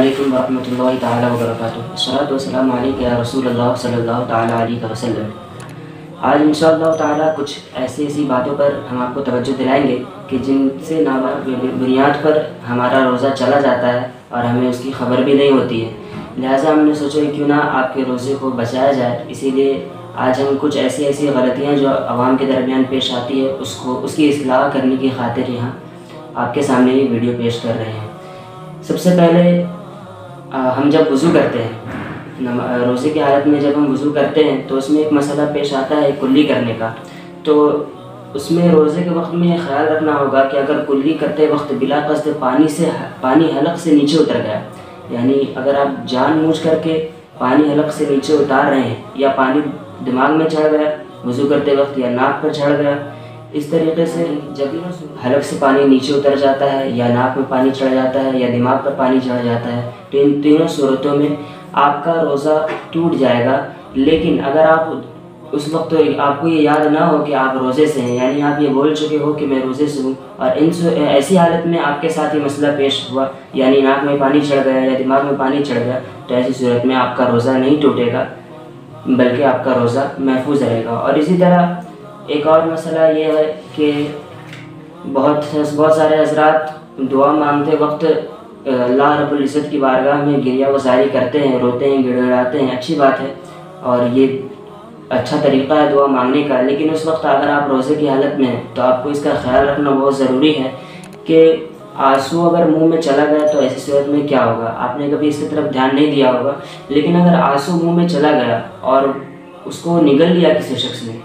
अस्सलामुअलैकुम वरहमतुल्लाहि ताला वबरकातुहू। अस्सलातु वस्सलामु अलैका या रसूलल्लाह सल्लल्लाहु ताला अलैहि वसल्लम। आज इंशाअल्लाह ताला कुछ ऐसी बातों पर हम आपको तवज्जो दिलाएंगे कि जिनसे बुनियाद पर हमारा रोज़ा चला जाता है और हमें उसकी ख़बर भी नहीं होती है। लिहाजा हमने सोचा क्यों ना आपके रोज़े को बचाया जाए। इसीलिए आज हम कुछ ऐसी गलतियाँ जो आवाम के दरमियान पेश आती है उसकी इस्लाह करने की खातिर यहाँ आपके सामने ये वीडियो पेश कर रहे हैं। सबसे पहले हम जब वज़ू करते हैं, रोज़े की हालत में जब हम वज़ू करते हैं तो उसमें एक मसला पेश आता है कुल्ली करने का। तो उसमें रोज़े के वक्त में ख्याल रखना होगा कि अगर कुल्ली करते वक्त बिला क़स्द पानी हलक से नीचे उतर गया, यानी अगर आप जानबूझ करके पानी हलक से नीचे उतार रहे हैं या पानी दिमाग में चढ़ गया वज़ू करते वक्त या नाक पर चढ़ गया, इस तरीके से जब हलक से पानी नीचे उतर जाता है या नाक में पानी चढ़ जाता है या दिमाग पर पानी चढ़ जाता है तो इन तीनों सूरतों में आपका रोज़ा टूट जाएगा। लेकिन अगर आप उस वक्त आपको ये याद ना हो कि आप रोज़े से हैं, यानी आप ये बोल चुके हो कि मैं रोज़े से हूँ और ऐसी हालत में आपके साथ ये मसला पेश हुआ, यानी नाक में पानी चढ़ गया या दिमाग में पानी चढ़ गया, तो ऐसी सूरत में आपका रोज़ा नहीं टूटेगा बल्कि आपका रोज़ा महफूज रहेगा। और इसी तरह एक और मसला ये है कि बहुत सारे हज़रात दुआ मांगते वक्त अल्लाह रब्बुल इज़्ज़त की बारगाह में गिरिया गुज़ारी करते हैं, रोते हैं, गिड़गिड़ाते हैं। अच्छी बात है और ये अच्छा तरीक़ा है दुआ मांगने का, लेकिन उस वक्त अगर आप रोज़े की हालत में हैं तो आपको इसका ख्याल रखना बहुत ज़रूरी है कि आंसू अगर मुंह में चला गया तो ऐसी सूरत में क्या होगा। आपने कभी इसकी तरफ ध्यान नहीं दिया होगा, लेकिन अगर आंसू मुंह में चला गया और उसको निगल लिया किसी शख्स ने,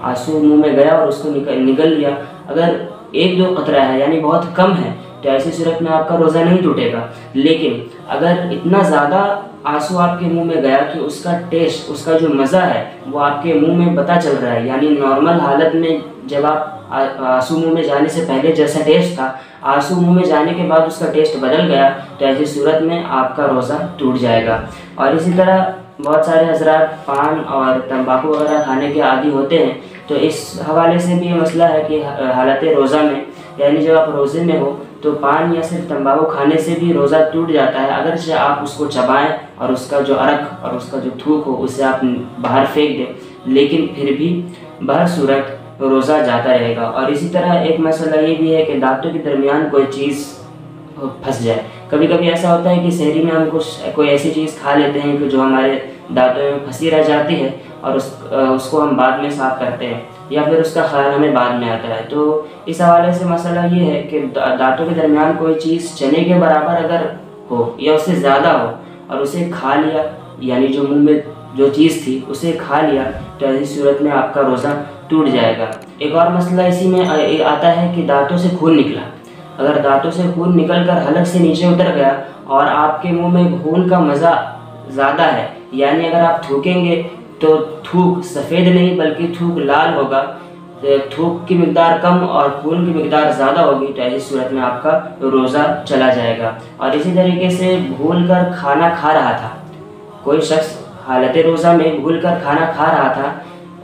आंसू मुंह में गया और उसको निगल लिया, अगर एक दो कतरा है यानी बहुत कम है, तो ऐसी सूरत में आपका रोज़ा नहीं टूटेगा। लेकिन अगर इतना ज़्यादा आंसू आपके मुंह में गया कि उसका टेस्ट, उसका जो मज़ा है वो आपके मुंह में पता चल रहा है, यानी नॉर्मल हालत में जब आप आंसू मुंह में जाने से पहले जैसा टेस्ट था, आंसू मुंह में जाने के बाद उसका टेस्ट बदल गया, तो ऐसी सूरत में आपका रोज़ा टूट जाएगा। और इसी तरह बहुत सारे हज़रात पान और तंबाकू वगैरह खाने के आदी होते हैं, तो इस हवाले से भी ये मसला है कि हालत रोज़ा में, यानी जब आप रोज़े में हो तो पान या सिर्फ तंबाकू खाने से भी रोज़ा टूट जाता है। अगर आप उसको चबाएं और उसका जो अरक और उसका जो थूक हो उसे आप बाहर फेंक दें, लेकिन फिर भी बहर सूरत रोज़ा जाता रहेगा। और इसी तरह एक मसला ये भी है कि दांतों के दरमियान कोई चीज़ फंस जाए। कभी कभी ऐसा होता है कि सहरी में हम कोई ऐसी चीज़ खा लेते हैं कि जो हमारे दांतों में फंसी रह जाती है और उसको हम बाद में साफ़ करते हैं या फिर उसका ख्याल हमें बाद में आता है। तो इस हवाले से मसला ये है कि दांतों के दरमियान कोई चीज़ चने के बराबर अगर हो या उससे ज़्यादा हो और उसे खा लिया, यानी जो मुंह में जो चीज़ थी उसे खा लिया, तो ऐसी सूरत में आपका रोज़ा टूट जाएगा। एक और मसला इसी में आता है कि दांतों से खून निकला। अगर दांतों से खून निकल कर हलक से नीचे उतर गया और आपके मुंह में खून का मज़ा ज़्यादा है, यानी अगर आप थूकेंगे तो थूक सफ़ेद नहीं बल्कि थूक लाल होगा, थूक की मिकदार कम और खून की मिकदार ज़्यादा होगी, तो ऐसी सूरत में आपका रोज़ा चला जाएगा। और इसी तरीके से भूल कर खाना खा रहा था, कोई शख्स हालत रोज़ा में भूल कर खाना खा रहा था,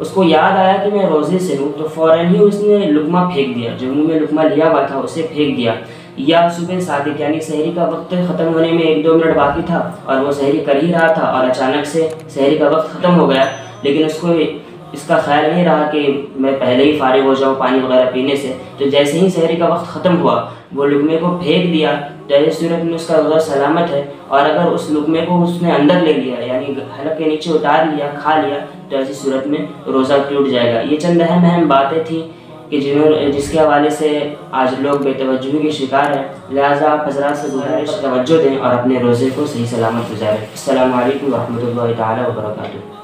उसको याद आया कि मैं रोज़े से हूँ, तो फ़ौरन ही उसने लुक़मा फेंक दिया, जो मुँह में लुक़मा लिया हुआ था उसे फेंक दिया। या सुबह सादिक यानी सहरी का वक्त ख़त्म होने में 1-2 मिनट बाकी था और वो सहरी कर ही रहा था और अचानक से सहरी का वक्त ख़त्म हो गया, लेकिन उसको इसका ख्याल नहीं रहा कि मैं पहले ही फारिग हो जाऊँ पानी वगैरह पीने से, तो जैसे ही सहरी का वक्त ख़त्म हुआ वो लुक़मे को फेंक दिया, तो ऐसी सूरत में उसका रोज़ा सलामत है। और अगर उस लुक़मे को उसने अंदर ले लिया यानी हलक के नीचे उतार लिया, खा लिया, तो ऐसी सूरत में रोज़ा टूट जाएगा। ये चंद अहम बातें थी कि जिसके हवाले से आज लोग बेतवज्जुही के शिकार हैं। लिहाजा आप हज़रात से गुज़ारिश तवज्जो दें और अपने रोज़े को सही सलामत गुजारें। अस्सलामु अलैकुम वरहमतुल्लाहि ताला वबरकातुहू।